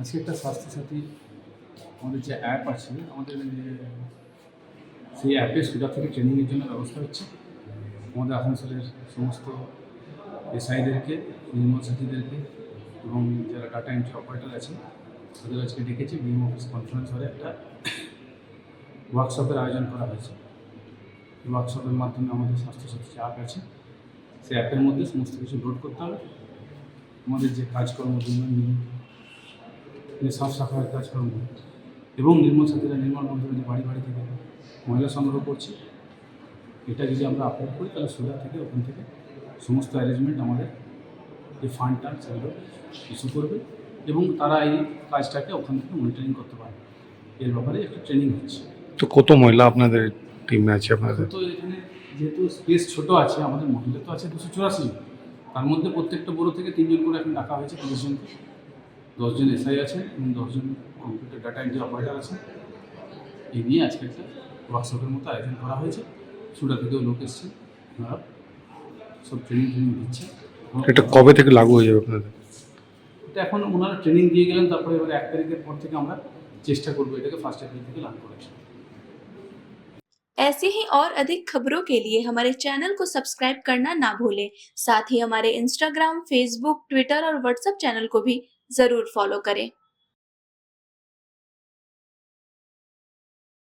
আজকে একটা স্বাস্থ্যসাথী আমাদের যে অ্যাপ আছে আমাদের সেই অ্যাপে সুদা থেকে ট্রেনিংয়ের জন্য ব্যবস্থা হচ্ছে। আমাদের আসানসোলের সমস্ত এসআইদেরকে, নির্মল সাথীদেরকে এবং যারা ডাটা এন্ট্রি অপারেটর আছে তাদের আজকে ডেকেছি বিএম অফিস কনফারেন্স হলে একটা ওয়ার্কশপের আয়োজন করা হয়েছে। এই ওয়ার্কশপের মাধ্যমে আমাদের স্বাস্থ্যসাথী যে অ্যাপ আছে সেই অ্যাপের মধ্যে সমস্ত কিছু লোড করতে হবে। আমাদের যে কাজকর্ম দৈনন্দিন সাফ সাফাইয়ের কাজকর্ম এবং নির্মল সাথীরা নির্মল বন্ধুরা যে বাড়ি বাড়ি থেকে ময়লা সংগ্রহ করছে, এটা যদি আমরা আপলোড করি তাহলে সুবিধা থেকে ওখান থেকে সমস্ত অ্যারেঞ্জমেন্ট আমাদের যে ফান্ডটা সেগুলো ইস্যু করবে এবং তারা এই কাজটাকে ওখান থেকে মনিটরিং করতে পারবে। এর ব্যাপারে একটা ট্রেনিং হচ্ছে। তো কত মহিলা আপনাদের টিমে আছে আপনাদের? তো এখানে যেহেতু স্পেস ছোট আছে, আমাদের মহিলা তো আছে 284, তার মধ্যে প্রত্যেকটা বড় থেকে 3 জন করে এখন ডাকা হয়েছে, 30 জনকে। 10 জন এসআই আছে এবং 10 জন কম্পিউটার ডাটা এন্ট্রি অপারেটর আছে। এই নিয়ে আজকে একটা ওয়ার্কশপের মতো আয়োজন করা হয়েছে। সুরা থেকেও লোক এসছে, ওনারা সব ট্রেনিং দিচ্ছে। এটা কবে থেকে লাগু হয়ে যাবে আপনাদের? এটা এখন ওনারা ট্রেনিং দিয়ে গেলেন, তারপরে এবার 1 তারিখের পর থেকে আমরা চেষ্টা করবো এটাকে 1 এপ্রিল থেকে লাগু করেছি। ऐसे ही और अधिक खबरों के लिए हमारे चैनल को सब्सक्राइब करना ना भूलें। साथ ही हमारे इंस्टाग्राम, फेसबुक, ट्विटर और व्हाट्सएप चैनल को भी जरूर फॉलो करें।